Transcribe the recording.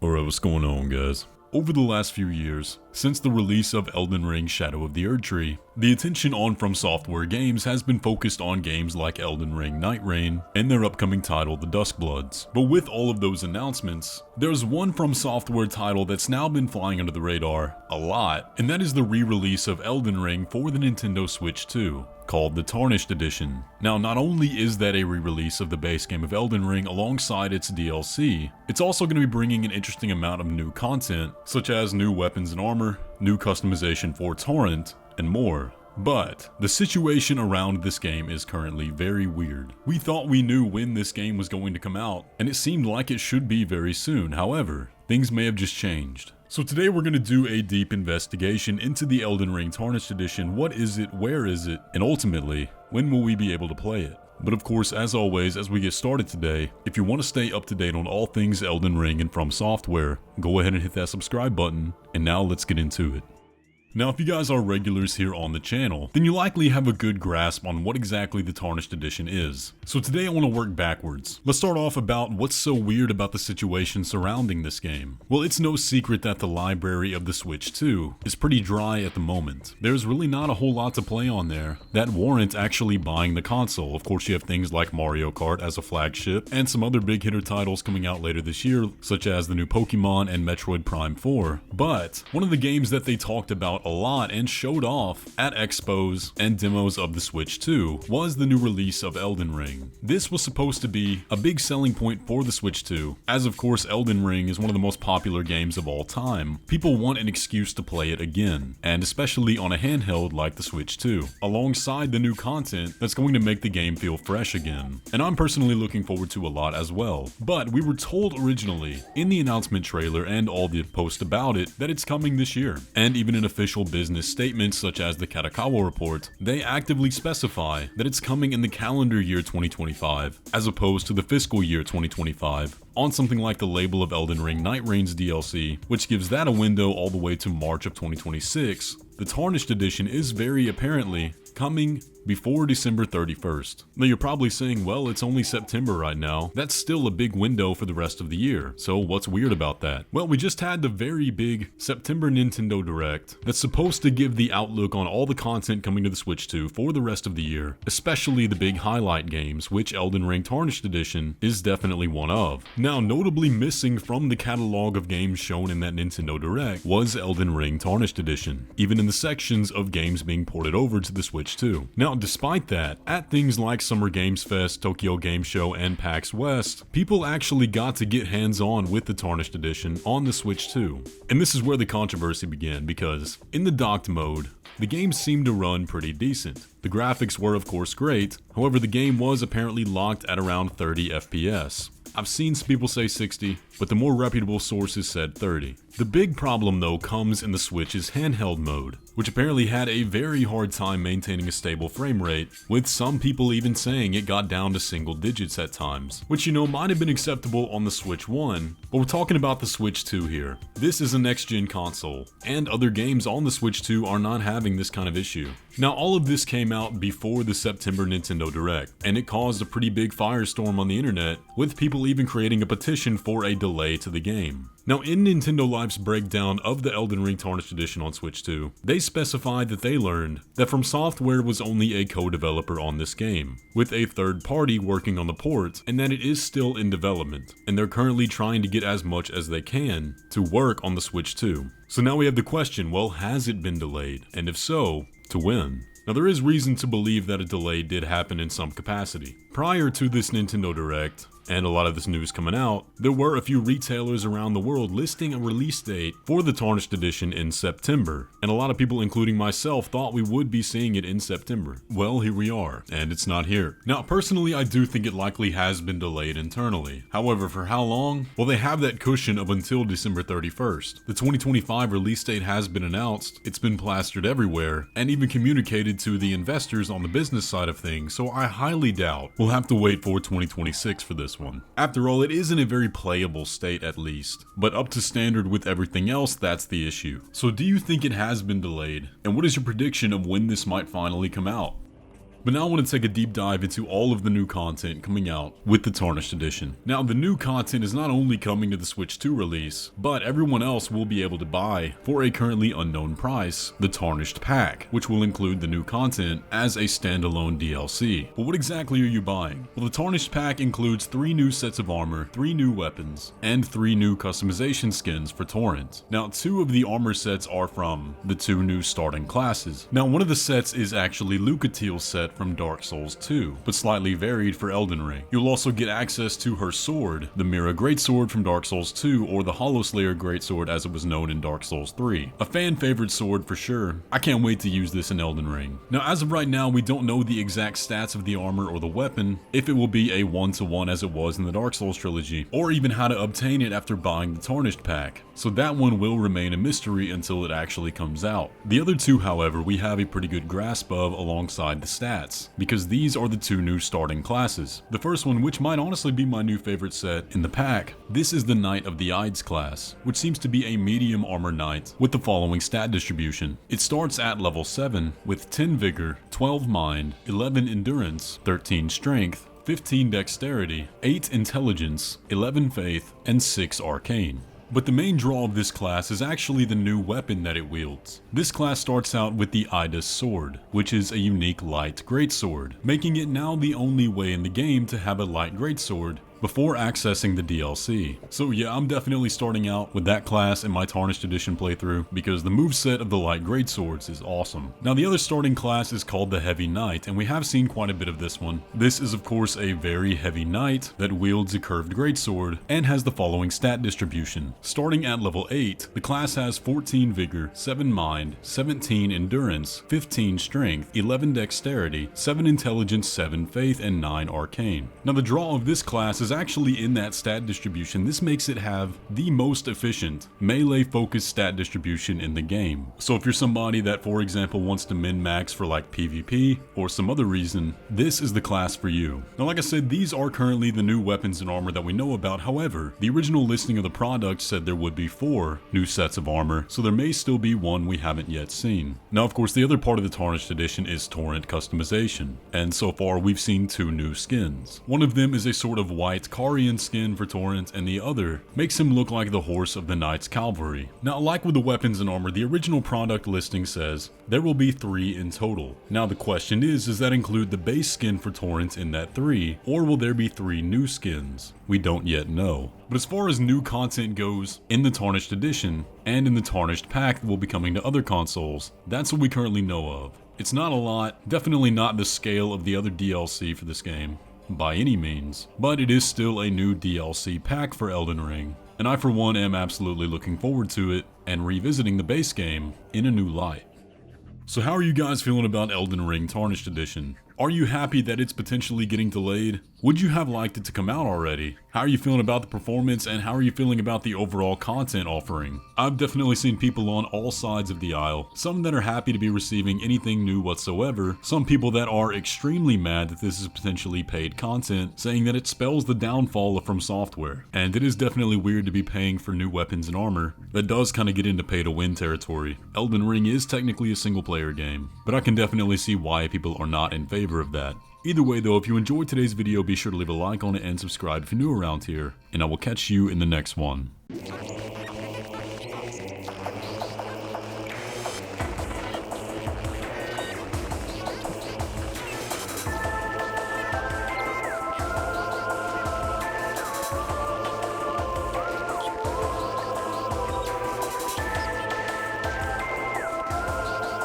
Alright, what's going on, guys? Over the last few years, since the release of Elden Ring Shadow of the Erdtree, the attention on FromSoftware games has been focused on games like Elden Ring Night Rain and their upcoming title, The Duskbloods. But with all of those announcements, there's one FromSoftware title that's now been flying under the radar a lot, and that is the re-release of Elden Ring for the Nintendo Switch 2. Called the Tarnished Edition. Now, not only is that a re-release of the base game of Elden Ring alongside its DLC, it's also going to be bringing an interesting amount of new content, such as new weapons and armor, new customization for Torrent, and more. But the situation around this game is currently very weird. We thought we knew when this game was going to come out, and it seemed like it should be very soon. However, things may have just changed. So today we're going to do a deep investigation into the Elden Ring Tarnished Edition. What is it, where is it, and ultimately, when will we be able to play it? But of course, as always, as we get started today, if you want to stay up to date on all things Elden Ring and FromSoftware, go ahead and hit that subscribe button, and now let's get into it. Now, if you guys are regulars here on the channel, then you likely have a good grasp on what exactly the Tarnished Edition is. So today I want to work backwards. Let's start off about what's so weird about the situation surrounding this game. Well, it's no secret that the library of the Switch 2 is pretty dry at the moment. There's really not a whole lot to play on there that warrant actually buying the console. Of course, you have things like Mario Kart as a flagship, and some other big hitter titles coming out later this year, such as the new Pokemon and Metroid Prime 4. But one of the games that they talked about a lot and showed off at expos and demos of the Switch 2 was the new release of Elden Ring. This was supposed to be a big selling point for the Switch 2, as of course Elden Ring is one of the most popular games of all time. People want an excuse to play it again, and especially on a handheld like the Switch 2, alongside the new content that's going to make the game feel fresh again. And I'm personally looking forward to a lot as well. But we were told originally in the announcement trailer and all the posts about it that it's coming this year, and even an official business statements such as the Katakawa report, they actively specify that it's coming in the calendar year 2025 as opposed to the fiscal year 2025 on something like the label of Elden Ring Night Rain's DLC, which gives that a window all the way to March of 2026. The Tarnished Edition is very apparently coming before December 31st. Now you're probably saying, well, it's only September right now. That's still a big window for the rest of the year. So what's weird about that? Well, we just had the very big September Nintendo Direct that's supposed to give the outlook on all the content coming to the Switch 2 for the rest of the year, especially the big highlight games, which Elden Ring Tarnished Edition is definitely one of. Now, notably missing from the catalog of games shown in that Nintendo Direct was Elden Ring Tarnished Edition, even in the sections of games being ported over to the Switch 2. Now, despite that, at things like Summer Games Fest, Tokyo Game Show, and PAX West, people actually got to get hands-on with the Tarnished Edition on the Switch 2. And this is where the controversy began, because in the docked mode, the game seemed to run pretty decent. The graphics were of course great, however the game was apparently locked at around 30 FPS. I've seen some people say 60, but the more reputable sources said 30. The big problem though comes in the Switch's handheld mode, which apparently had a very hard time maintaining a stable frame rate, with some people even saying it got down to single digits at times, which might have been acceptable on the Switch 1, but we're talking about the Switch 2 here. This is a next-gen console, and other games on the Switch 2 are not having this kind of issue. Now, all of this came out before the September Nintendo Direct, and it caused a pretty big firestorm on the internet, with people even creating a petition for a delay to the game. Now, in Nintendo Life's breakdown of the Elden Ring Tarnished Edition on Switch 2, they specified that they learned that FromSoftware was only a co-developer on this game, with a third party working on the port, and that it is still in development, and they're currently trying to get as much as they can to work on the Switch 2. So now we have the question, well, has it been delayed? And if so, to when? Now there is reason to believe that a delay did happen in some capacity. Prior to this Nintendo Direct, and a lot of this news coming out, there were a few retailers around the world listing a release date for the Tarnished Edition in September, and a lot of people, including myself, thought we would be seeing it in September. Well, here we are, and it's not here. Now, personally, I do think it likely has been delayed internally. However, for how long? Well, they have that cushion of until December 31st. The 2025 release date has been announced, it's been plastered everywhere, and even communicated to the investors on the business side of things, so I highly doubt we'll have to wait for 2026 for this one. After all, it is in a very playable state at least, but up to standard with everything else, that's the issue. So do you think it has been delayed? And what is your prediction of when this might finally come out? But now I want to take a deep dive into all of the new content coming out with the Tarnished Edition. Now the new content is not only coming to the Switch 2 release, but everyone else will be able to buy, for a currently unknown price, the Tarnished Pack, which will include the new content as a standalone DLC. But what exactly are you buying? Well, the Tarnished Pack includes 3 new sets of armor, 3 new weapons, and 3 new customization skins for Torrent. Now 2 of the armor sets are from the 2 new starting classes. Now one of the sets is actually Lucatiel's set from Dark Souls 2, but slightly varied for Elden Ring. You'll also get access to her sword, the Mira Greatsword from Dark Souls 2, or the Hollow Slayer Greatsword as it was known in Dark Souls 3. A fan favorite sword for sure. I can't wait to use this in Elden Ring. Now as of right now, we don't know the exact stats of the armor or the weapon, if it will be a 1-to-1 as it was in the Dark Souls trilogy, or even how to obtain it after buying the Tarnished Pack. So that one will remain a mystery until it actually comes out. The other 2, however, we have a pretty good grasp of alongside the stats, because these are the 2 new starting classes. The first one, which might honestly be my new favorite set in the pack, this is the Knight of the Ides class, which seems to be a medium armor knight with the following stat distribution. It starts at level 7 with 10 vigor, 12 mind, 11 endurance, 13 strength, 15 dexterity, 8 intelligence, 11 faith, and 6 arcane. But the main draw of this class is actually the new weapon that it wields. This class starts out with the Idas sword, which is a unique light greatsword, making it now the only way in the game to have a light greatsword before accessing the DLC. So yeah, I'm definitely starting out with that class in my Tarnished Edition playthrough because the moveset of the light greatswords is awesome. Now the other starting class is called the Heavy Knight, and we have seen quite a bit of this one. This is of course a very heavy knight that wields a curved greatsword and has the following stat distribution. Starting at level 8, the class has 14 vigor, 7 mind, 17 endurance, 15 strength, 11 dexterity, 7 intelligence, 7 faith, and 9 arcane. Now the draw of this class is actually in that stat distribution. This makes it have the most efficient melee focused stat distribution in the game. So if you're somebody that, for example, wants to min-max for like PvP or some other reason, this is the class for you. Now like I said, these are currently the new weapons and armor that we know about. However, the original listing of the product said there would be 4 new sets of armor, so there may still be one we haven't yet seen. Now of course the other part of the Tarnished Edition is Torrent customization, and so far we've seen 2 new skins. One of them is a sort of white Carian skin for Torrent, and the other makes him look like the horse of the Knights Cavalry. Now like with the weapons and armor, the original product listing says there will be 3 in total. Now the question is, does that include the base skin for Torrent in that 3, or will there be 3 new skins? We don't yet know. But as far as new content goes, in the Tarnished Edition, and in the Tarnished Pack that will be coming to other consoles, that's what we currently know of. It's not a lot, definitely not the scale of the other DLC for this game, by any means, but it is still a new DLC pack for Elden Ring, and I for one am absolutely looking forward to it and revisiting the base game in a new light. So how are you guys feeling about Elden Ring Tarnished Edition? Are you happy that it's potentially getting delayed? Would you have liked it to come out already? How are you feeling about the performance, and how are you feeling about the overall content offering? I've definitely seen people on all sides of the aisle, some that are happy to be receiving anything new whatsoever, some people that are extremely mad that this is potentially paid content, saying that it spells the downfall of FromSoftware. And it is definitely weird to be paying for new weapons and armor. That does kind of get into pay to win territory. Elden Ring is technically a single player game, but I can definitely see why people are not in favor of that. Either way though, if you enjoyed today's video, be sure to leave a like on it and subscribe if you're new around here, and I will catch you in the next one.